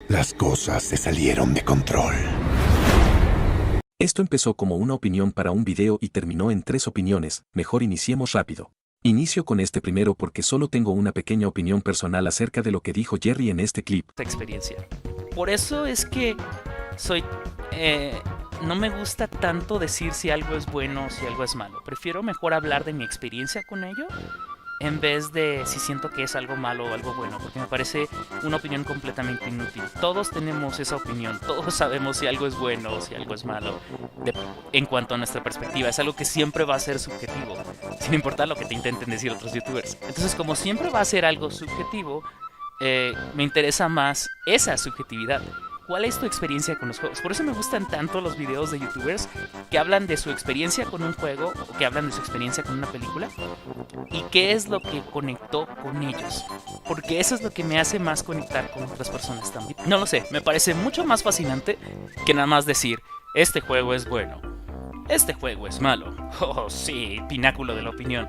Las cosas se salieron de control. Esto empezó como una opinión para un video y terminó en 3 opiniones, mejor iniciemos rápido. Inicio con este primero porque solo tengo una pequeña opinión personal acerca de lo que dijo Jerry en este clip. Experiencia. Por eso es que no me gusta tanto decir si algo es bueno o si algo es malo. Prefiero mejor hablar de mi experiencia con ello en vez de si siento que es algo malo o algo bueno, porque me parece una opinión completamente inútil. Todos tenemos esa opinión, todos sabemos si algo es bueno o si algo es malo en cuanto a nuestra perspectiva. Es algo que siempre va a ser subjetivo, sin importar lo que te intenten decir otros youtubers. Entonces, como siempre va a ser algo subjetivo, me interesa más esa subjetividad. ¿Cuál es tu experiencia con los juegos? Por eso me gustan tanto los videos de youtubers que hablan de su experiencia con un juego o que hablan de su experiencia con una película y qué es lo que conectó con ellos. Porque eso es lo que me hace más conectar con otras personas también. No lo sé, me parece mucho más fascinante que nada más decir, este juego es bueno, este juego es malo. Oh, sí, pináculo de la opinión.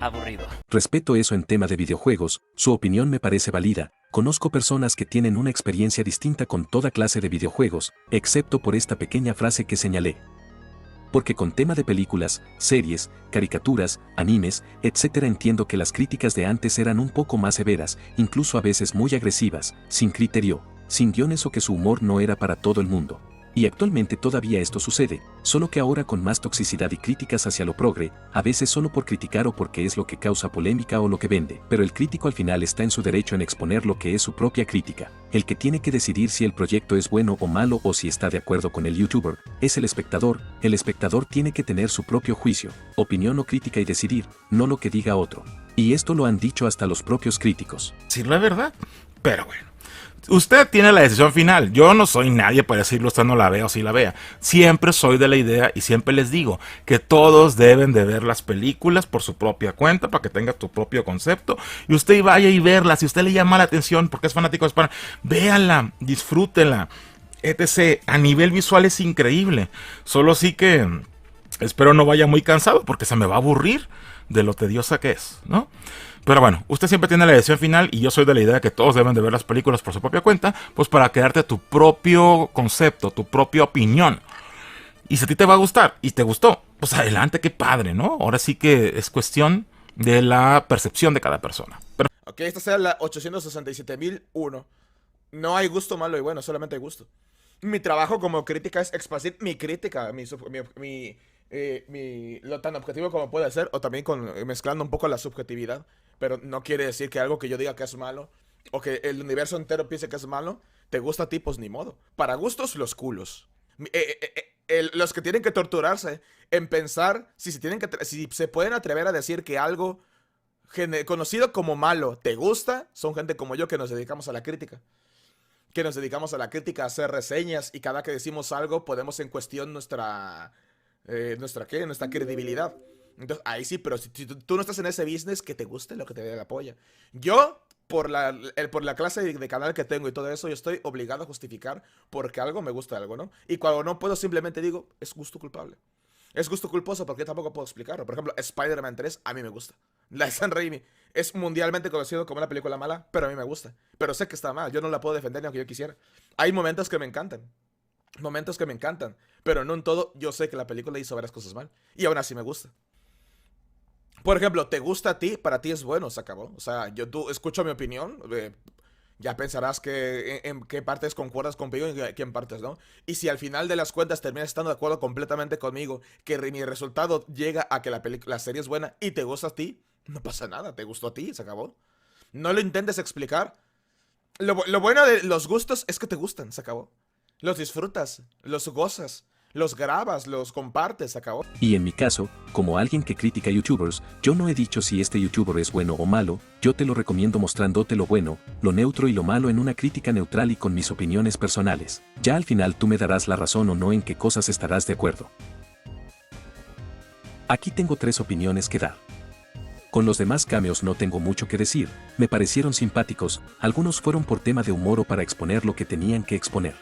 Aburrido. Respeto eso en tema de videojuegos, su opinión me parece válida. Conozco personas que tienen una experiencia distinta con toda clase de videojuegos, excepto por esta pequeña frase que señalé. Porque con tema de películas, series, caricaturas, animes, etc. entiendo que las críticas de antes eran un poco más severas, incluso a veces muy agresivas, sin criterio, sin guiones o que su humor no era para todo el mundo. Y actualmente todavía esto sucede, solo que ahora con más toxicidad y críticas hacia lo progre, a veces solo por criticar o porque es lo que causa polémica o lo que vende. Pero el crítico al final está en su derecho en exponer lo que es su propia crítica. El que tiene que decidir si el proyecto es bueno o malo o si está de acuerdo con el youtuber, es el espectador. El espectador tiene que tener su propio juicio, opinión o crítica y decidir, no lo que diga otro. Y esto lo han dicho hasta los propios críticos. Sí, la verdad, pero bueno. Usted tiene la decisión final. Yo no soy nadie para decirle usted no la vea o si la vea. Siempre soy de la idea y siempre les digo que todos deben de ver las películas por su propia cuenta para que tenga tu propio concepto. Y usted vaya y verla. Si usted le llama la atención porque es fanático de Spider-Man, véanla, disfrútenla. etc. A nivel visual es increíble. Solo sí que espero no vaya muy cansado porque se me va a aburrir de lo tediosa que es, ¿no? Pero bueno, usted siempre tiene la decisión final y yo soy de la idea que todos deben de ver las películas por su propia cuenta, pues para crearte tu propio concepto, tu propia opinión. Y si a ti te va a gustar y te gustó, pues adelante, qué padre, ¿no? Ahora sí que es cuestión de la percepción de cada persona. Pero... Ok, esta será la 867.001. No hay gusto malo y bueno, solamente hay gusto. Mi trabajo como crítica es expandir mi crítica, lo tan objetivo como puede ser, o también mezclando un poco la subjetividad. Pero no quiere decir que algo que yo diga que es malo, o que el universo entero piense que es malo, te gusta a ti, pues ni modo. Para gustos, los culos. Los que tienen que torturarse en pensar si se pueden atrever a decir que algo conocido como malo te gusta, son gente como yo que nos dedicamos a la crítica. Que nos dedicamos a la crítica, a hacer reseñas, y cada que decimos algo podemos en cuestión nuestra credibilidad. Entonces, ahí sí, pero si tú no estás en ese business, que te guste lo que te dé la polla. Yo, por la clase de canal que tengo y todo eso, yo estoy obligado a justificar porque algo me gusta algo, ¿no? Y cuando no puedo, simplemente digo, es gusto culpable. Es gusto culposo porque yo tampoco puedo explicarlo. Por ejemplo, Spider-Man 3 a mí me gusta. La de Sam Raimi es mundialmente conocido como una película mala, pero a mí me gusta. Pero sé que está mal, yo no la puedo defender ni aunque yo quisiera. Hay momentos que me encantan. Pero no en todo, yo sé que la película hizo varias cosas mal. Y aún así me gusta. Por ejemplo, ¿te gusta a ti? Para ti es bueno, se acabó. O sea, tú escucho mi opinión, ya pensarás en qué partes concuerdas conmigo y en qué partes no. Y si al final de las cuentas terminas estando de acuerdo completamente conmigo, que mi resultado llega a que la serie es buena y te gusta a ti, no pasa nada, te gustó a ti, se acabó. No lo intentes explicar. Lo bueno de los gustos es que te gustan, se acabó. Los disfrutas, los gozas, los grabas, los compartes, se acabó. Y en mi caso, como alguien que critica youtubers, yo no he dicho si este youtuber es bueno o malo, yo te lo recomiendo mostrándote lo bueno, lo neutro y lo malo en una crítica neutral y con mis opiniones personales. Ya al final tú me darás la razón o no en qué cosas estarás de acuerdo. Aquí tengo 3 opiniones que dar. Con los demás cameos no tengo mucho que decir, me parecieron simpáticos, algunos fueron por tema de humor o para exponer lo que tenían que exponer.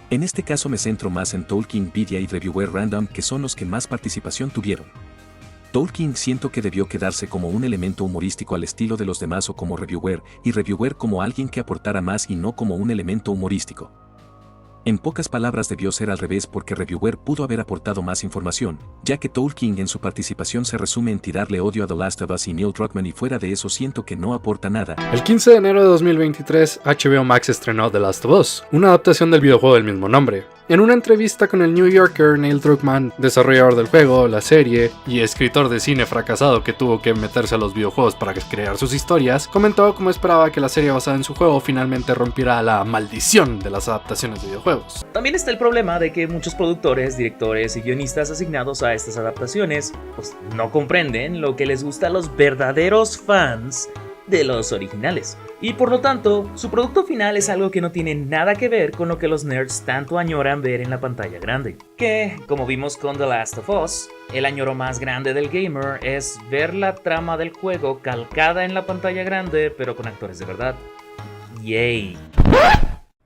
En este caso me centro más en Tolkien, Vidia y Reviewer Random, que son los que más participación tuvieron. Tolkien siento que debió quedarse como un elemento humorístico al estilo de los demás o como reviewer, y reviewer como alguien que aportara más y no como un elemento humorístico. En pocas palabras debió ser al revés porque reviewer pudo haber aportado más información, ya que Tolkien en su participación se resume en tirarle odio a The Last of Us y Neil Druckmann y fuera de eso siento que no aporta nada. El 15 de enero de 2023, HBO Max estrenó The Last of Us, una adaptación del videojuego del mismo nombre. En una entrevista con el New Yorker, Neil Druckmann, desarrollador del juego, la serie y escritor de cine fracasado que tuvo que meterse a los videojuegos para crear sus historias, comentó cómo esperaba que la serie basada en su juego finalmente rompiera la maldición de las adaptaciones de videojuegos. También está el problema de que muchos productores, directores y guionistas asignados a estas adaptaciones pues no comprenden lo que les gusta a los verdaderos fans de los originales. Y por lo tanto, su producto final es algo que no tiene nada que ver con lo que los nerds tanto añoran ver en la pantalla grande. Que, como vimos con The Last of Us, el añoro más grande del gamer es ver la trama del juego calcada en la pantalla grande, pero con actores de verdad. Yay.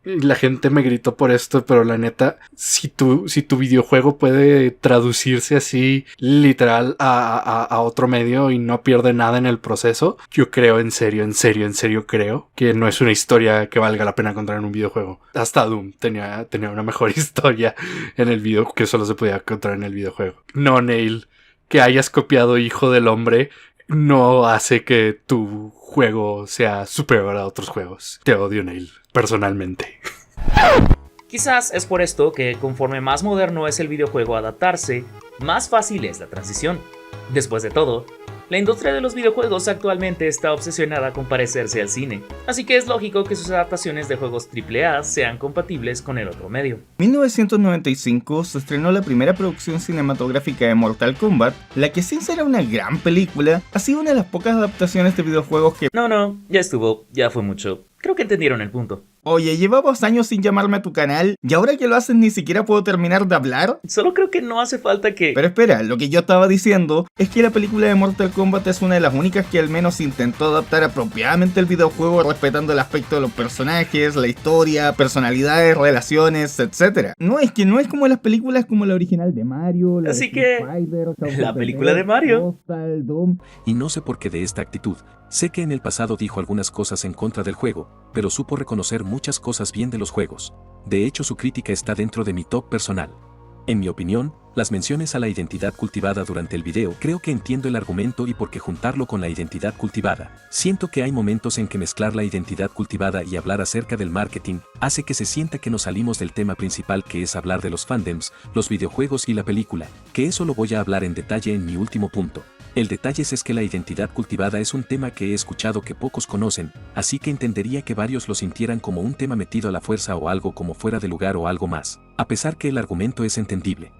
La gente me gritó por esto, pero la neta, si tu videojuego puede traducirse así literal a otro medio y no pierde nada en el proceso, yo creo en serio creo que no es una historia que valga la pena contar en un videojuego. Hasta Doom tenía una mejor historia en el video que solo se podía encontrar en el videojuego. No, Neil, que hayas copiado Hijo del Hombre no hace que tu juego sea superior a otros juegos. Te odio, Neil, personalmente. Quizás es por esto que conforme más moderno es el videojuego adaptarse, más fácil es la transición. Después de todo, la industria de los videojuegos actualmente está obsesionada con parecerse al cine, así que es lógico que sus adaptaciones de juegos AAA sean compatibles con el otro medio. En 1995 se estrenó la primera producción cinematográfica de Mortal Kombat, la que sin ser una gran película, ha sido una de las pocas adaptaciones de videojuegos que... No, ya estuvo, ya fue mucho. Creo que entendieron el punto. Oye, llevabas años sin llamarme a tu canal y ahora que lo haces ni siquiera puedo terminar de hablar. Solo creo que no hace falta que... Pero espera, lo que yo estaba diciendo es que la película de Mortal Kombat es una de las únicas que al menos intentó adaptar apropiadamente el videojuego respetando el aspecto de los personajes, la historia, personalidades, relaciones, etc. No es como las películas como la original de Mario, la Así de que... Spider, la película de Mario. Postal, Doom. Y no sé por qué de esta actitud. Sé que en el pasado dijo algunas cosas en contra del juego, pero supo reconocer muchas cosas bien de los juegos. De hecho, su crítica está dentro de mi top personal. En mi opinión, las menciones a la identidad cultivada durante el video, creo que entiendo el argumento y por qué juntarlo con la identidad cultivada. Siento que hay momentos en que mezclar la identidad cultivada y hablar acerca del marketing hace que se sienta que nos salimos del tema principal, que es hablar de los fandoms, los videojuegos y la película, que eso lo voy a hablar en detalle en mi último punto. El detalle es que la identidad cultivada es un tema que he escuchado que pocos conocen, así que entendería que varios lo sintieran como un tema metido a la fuerza o algo como fuera de lugar o algo más, a pesar que el argumento es entendible.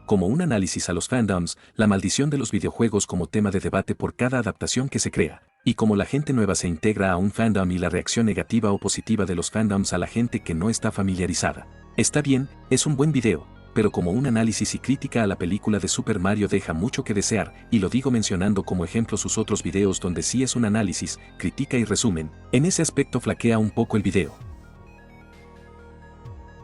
Como un análisis a los fandoms, la maldición de los videojuegos como tema de debate por cada adaptación que se crea, y cómo la gente nueva se integra a un fandom y la reacción negativa o positiva de los fandoms a la gente que no está familiarizada. Está bien, es un buen video, pero como un análisis y crítica a la película de Super Mario deja mucho que desear, y lo digo mencionando como ejemplo sus otros videos donde sí es un análisis, crítica y resumen, en ese aspecto flaquea un poco el video.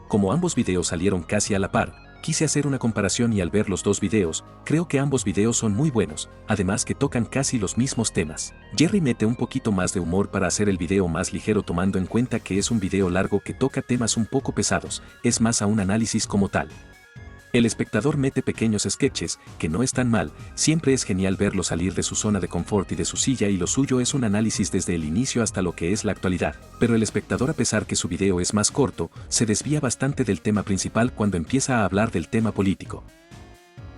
Como ambos videos salieron casi a la par, quise hacer una comparación y al ver los dos videos, creo que ambos videos son muy buenos, además que tocan casi los mismos temas. Jerry mete un poquito más de humor para hacer el video más ligero tomando en cuenta que es un video largo que toca temas un poco pesados, es más a un análisis como tal. El espectador mete pequeños sketches, que no están mal, siempre es genial verlo salir de su zona de confort y de su silla y lo suyo es un análisis desde el inicio hasta lo que es la actualidad, pero el espectador a pesar que su video es más corto, se desvía bastante del tema principal cuando empieza a hablar del tema político.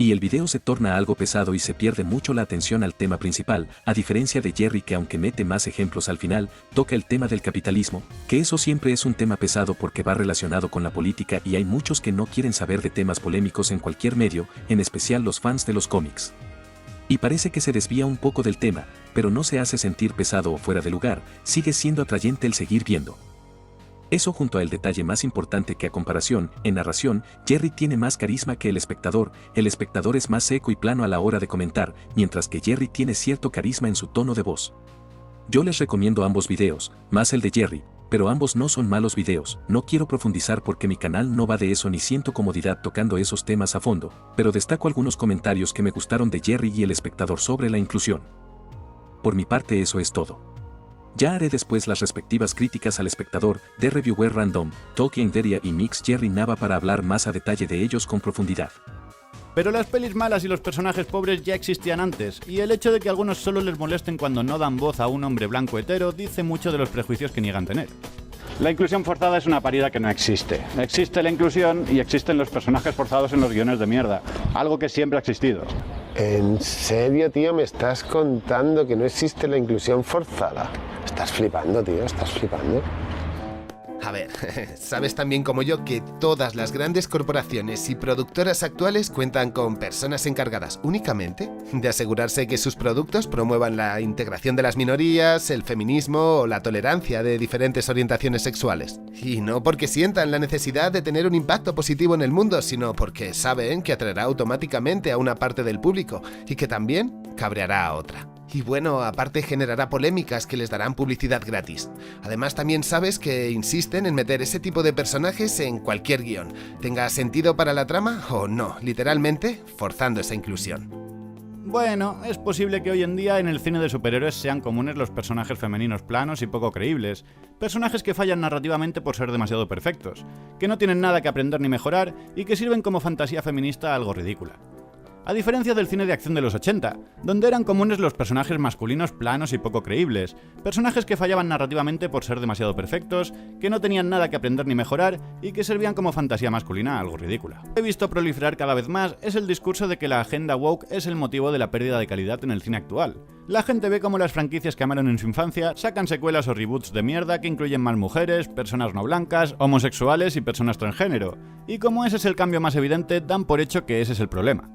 Y el video se torna algo pesado y se pierde mucho la atención al tema principal, a diferencia de Jerry que aunque mete más ejemplos al final, toca el tema del capitalismo, que eso siempre es un tema pesado porque va relacionado con la política y hay muchos que no quieren saber de temas polémicos en cualquier medio, en especial los fans de los cómics. Y parece que se desvía un poco del tema, pero no se hace sentir pesado o fuera de lugar, sigue siendo atrayente el seguir viendo. Eso junto al detalle más importante que a comparación, en narración, Jerry tiene más carisma que el espectador es más seco y plano a la hora de comentar, mientras que Jerry tiene cierto carisma en su tono de voz. Yo les recomiendo ambos videos, más el de Jerry, pero ambos no son malos videos. No quiero profundizar porque mi canal no va de eso ni siento comodidad tocando esos temas a fondo, pero destaco algunos comentarios que me gustaron de Jerry y El Espectador sobre la inclusión. Por mi parte eso es todo. Ya haré después las respectivas críticas al Espectador, de Reviewer Random, Tolkien Deria y Mix Jerry Nava para hablar más a detalle de ellos con profundidad. Pero las pelis malas y los personajes pobres ya existían antes, y el hecho de que a algunos solo les molesten cuando no dan voz a un hombre blanco hetero dice mucho de los prejuicios que niegan tener. La inclusión forzada es una parida que no existe. Existe la inclusión y existen los personajes forzados en los guiones de mierda, algo que siempre ha existido. ¿En serio, tío? ¿Me estás contando que no existe la inclusión forzada? Estás flipando, tío, estás flipando. A ver, sabes tan bien como yo que todas las grandes corporaciones y productoras actuales cuentan con personas encargadas únicamente de asegurarse que sus productos promuevan la integración de las minorías, el feminismo o la tolerancia de diferentes orientaciones sexuales. Y no porque sientan la necesidad de tener un impacto positivo en el mundo, sino porque saben que atraerá automáticamente a una parte del público y que también cabreará a otra. Y bueno, aparte generará polémicas que les darán publicidad gratis. Además también sabes que insisten en meter ese tipo de personajes en cualquier guión, tenga sentido para la trama o no, literalmente forzando esa inclusión. Bueno, es posible que hoy en día en el cine de superhéroes sean comunes los personajes femeninos planos y poco creíbles, personajes que fallan narrativamente por ser demasiado perfectos, que no tienen nada que aprender ni mejorar y que sirven como fantasía feminista algo ridícula. A diferencia del cine de acción de los 80, donde eran comunes los personajes masculinos planos y poco creíbles, personajes que fallaban narrativamente por ser demasiado perfectos, que no tenían nada que aprender ni mejorar y que servían como fantasía masculina algo ridícula. Lo que he visto proliferar cada vez más es el discurso de que la agenda woke es el motivo de la pérdida de calidad en el cine actual. La gente ve cómo las franquicias que amaron en su infancia sacan secuelas o reboots de mierda que incluyen más mujeres, personas no blancas, homosexuales y personas transgénero, y como ese es el cambio más evidente, dan por hecho que ese es el problema.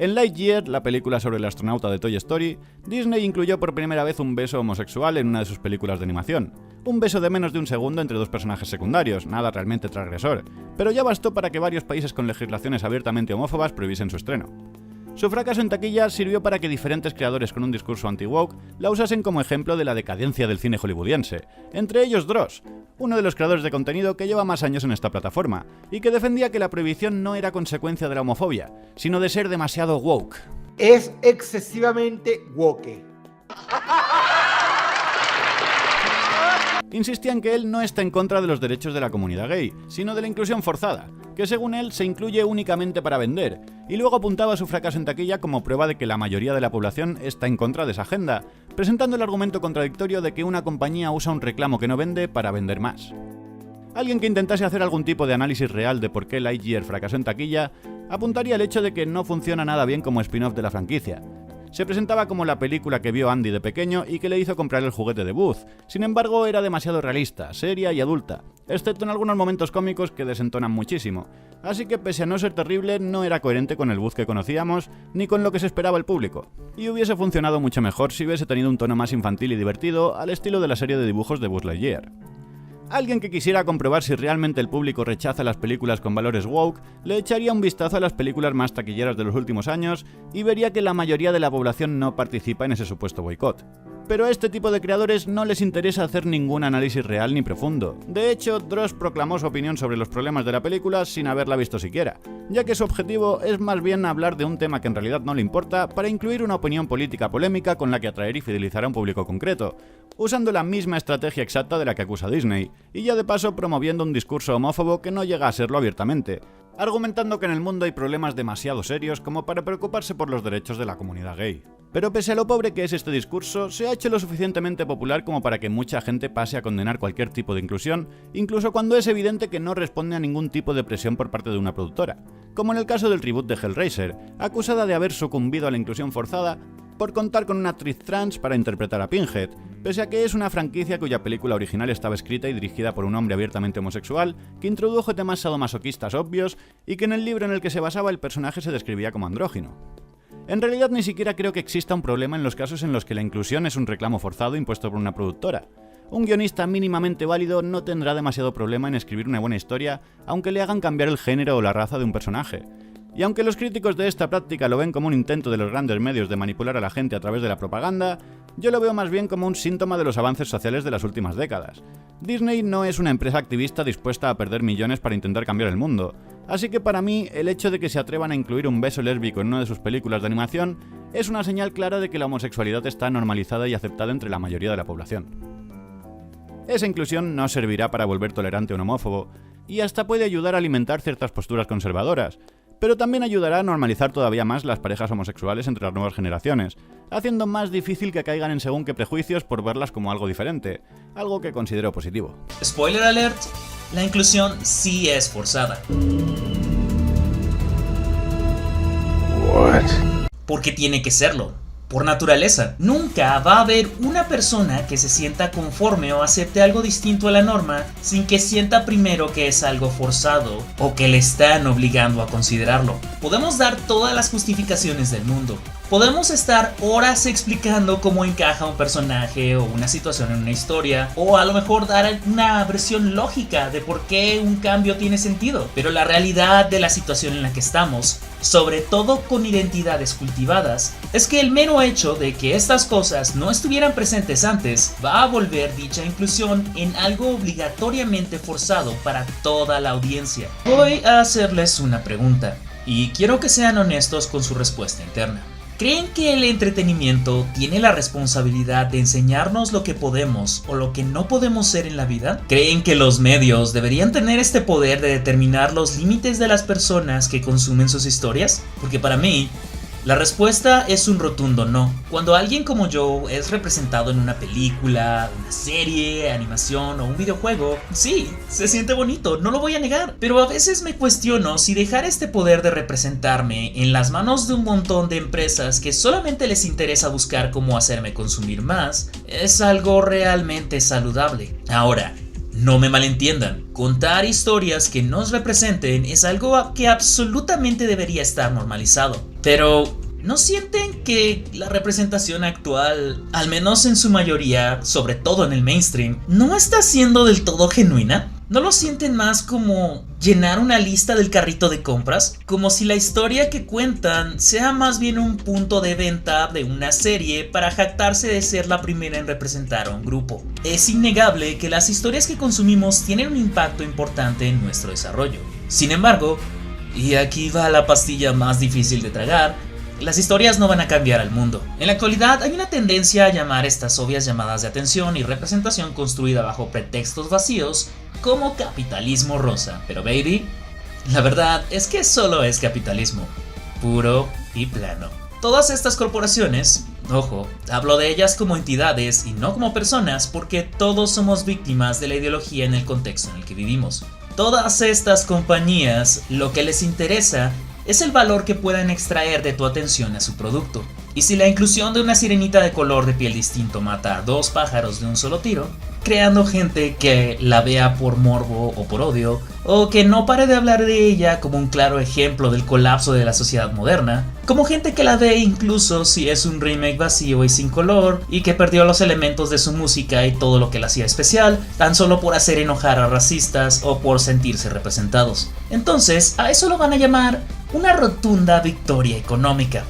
En Lightyear, la película sobre el astronauta de Toy Story, Disney incluyó por primera vez un beso homosexual en una de sus películas de animación. Un beso de menos de un segundo entre dos personajes secundarios, nada realmente transgresor, pero ya bastó para que varios países con legislaciones abiertamente homófobas prohibiesen su estreno. Su fracaso en taquilla sirvió para que diferentes creadores con un discurso anti-woke la usasen como ejemplo de la decadencia del cine hollywoodiense, entre ellos Dross, uno de los creadores de contenido que lleva más años en esta plataforma, y que defendía que la prohibición no era consecuencia de la homofobia, sino de ser demasiado woke. Es excesivamente woke. Insistía en que él no está en contra de los derechos de la comunidad gay, sino de la inclusión forzada, que según él se incluye únicamente para vender, y luego apuntaba a su fracaso en taquilla como prueba de que la mayoría de la población está en contra de esa agenda, presentando el argumento contradictorio de que una compañía usa un reclamo que no vende para vender más. Alguien que intentase hacer algún tipo de análisis real de por qué Lightyear fracasó en taquilla, apuntaría al hecho de que no funciona nada bien como spin-off de la franquicia. Se presentaba como la película que vio Andy de pequeño y que le hizo comprar el juguete de Buzz. Sin embargo, era demasiado realista, seria y adulta, excepto en algunos momentos cómicos que desentonan muchísimo. Así que pese a no ser terrible, no era coherente con el Buzz que conocíamos, ni con lo que se esperaba el público. Y hubiese funcionado mucho mejor si hubiese tenido un tono más infantil y divertido, al estilo de la serie de dibujos de Buzz Lightyear. Alguien que quisiera comprobar si realmente el público rechaza las películas con valores woke, le echaría un vistazo a las películas más taquilleras de los últimos años y vería que la mayoría de la población no participa en ese supuesto boicot. Pero a este tipo de creadores no les interesa hacer ningún análisis real ni profundo. De hecho, Dross proclamó su opinión sobre los problemas de la película sin haberla visto siquiera, ya que su objetivo es más bien hablar de un tema que en realidad no le importa para incluir una opinión política polémica con la que atraer y fidelizar a un público concreto, usando la misma estrategia exacta de la que acusa Disney, y ya de paso promoviendo un discurso homófobo que no llega a serlo abiertamente, argumentando que en el mundo hay problemas demasiado serios como para preocuparse por los derechos de la comunidad gay. Pero pese a lo pobre que es este discurso, se ha hecho lo suficientemente popular como para que mucha gente pase a condenar cualquier tipo de inclusión, incluso cuando es evidente que no responde a ningún tipo de presión por parte de una productora, como en el caso del reboot de Hellraiser, acusada de haber sucumbido a la inclusión forzada por contar con una actriz trans para interpretar a Pinhead, pese a que es una franquicia cuya película original estaba escrita y dirigida por un hombre abiertamente homosexual, que introdujo temas sadomasoquistas obvios y que en el libro en el que se basaba el personaje se describía como andrógino. En realidad ni siquiera creo que exista un problema en los casos en los que la inclusión es un reclamo forzado impuesto por una productora. Un guionista mínimamente válido no tendrá demasiado problema en escribir una buena historia, aunque le hagan cambiar el género o la raza de un personaje. Y aunque los críticos de esta práctica lo ven como un intento de los grandes medios de manipular a la gente a través de la propaganda, yo lo veo más bien como un síntoma de los avances sociales de las últimas décadas. Disney no es una empresa activista dispuesta a perder millones para intentar cambiar el mundo, así que para mí el hecho de que se atrevan a incluir un beso lésbico en una de sus películas de animación es una señal clara de que la homosexualidad está normalizada y aceptada entre la mayoría de la población. Esa inclusión no servirá para volver tolerante a un homófobo, y hasta puede ayudar a alimentar ciertas posturas conservadoras, pero también ayudará a normalizar todavía más las parejas homosexuales entre las nuevas generaciones, haciendo más difícil que caigan en según qué prejuicios por verlas como algo diferente, algo que considero positivo. Spoiler alert, la inclusión sí es forzada. What? Porque tiene que serlo. Por naturaleza, nunca va a haber una persona que se sienta conforme o acepte algo distinto a la norma sin que sienta primero que es algo forzado o que le están obligando a considerarlo. Podemos dar todas las justificaciones del mundo. Podemos estar horas explicando cómo encaja un personaje o una situación en una historia, o a lo mejor dar una versión lógica de por qué un cambio tiene sentido. Pero la realidad de la situación en la que estamos, sobre todo con identidades cultivadas, es que el mero hecho de que estas cosas no estuvieran presentes antes va a volver dicha inclusión en algo obligatoriamente forzado para toda la audiencia. Voy a hacerles una pregunta, y quiero que sean honestos con su respuesta interna. ¿Creen que el entretenimiento tiene la responsabilidad de enseñarnos lo que podemos o lo que no podemos ser en la vida? ¿Creen que los medios deberían tener este poder de determinar los límites de las personas que consumen sus historias? Porque para mí, la respuesta es un rotundo no. Cuando alguien como yo es representado en una película, una serie, animación o un videojuego, sí, se siente bonito, no lo voy a negar. Pero a veces me cuestiono si dejar este poder de representarme en las manos de un montón de empresas que solamente les interesa buscar cómo hacerme consumir más, es algo realmente saludable. Ahora, no me malentiendan, contar historias que nos representen es algo que absolutamente debería estar normalizado. Pero, ¿no sienten que la representación actual, al menos en su mayoría, sobre todo en el mainstream, no está siendo del todo genuina? ¿No lo sienten más como llenar una lista del carrito de compras? Como si la historia que cuentan sea más bien un punto de venta de una serie para jactarse de ser la primera en representar a un grupo. Es innegable que las historias que consumimos tienen un impacto importante en nuestro desarrollo. Sin embargo, y aquí va la pastilla más difícil de tragar, las historias no van a cambiar al mundo. En la actualidad hay una tendencia a llamar estas obvias llamadas de atención y representación construida bajo pretextos vacíos como capitalismo rosa. Pero baby, la verdad es que solo es capitalismo, puro y plano. Todas estas corporaciones, ojo, hablo de ellas como entidades y no como personas porque todos somos víctimas de la ideología en el contexto en el que vivimos. Todas estas compañías, lo que les interesa es el valor que puedan extraer de tu atención a su producto. Y si la inclusión de una sirenita de color de piel distinto mata a 2 pájaros de un solo tiro, creando gente que la vea por morbo o por odio, o que no pare de hablar de ella como un claro ejemplo del colapso de la sociedad moderna, como gente que la ve incluso si es un remake vacío y sin color, y que perdió los elementos de su música y todo lo que la hacía especial, tan solo por hacer enojar a racistas o por sentirse representados. Entonces, a eso lo van a llamar una rotunda victoria económica.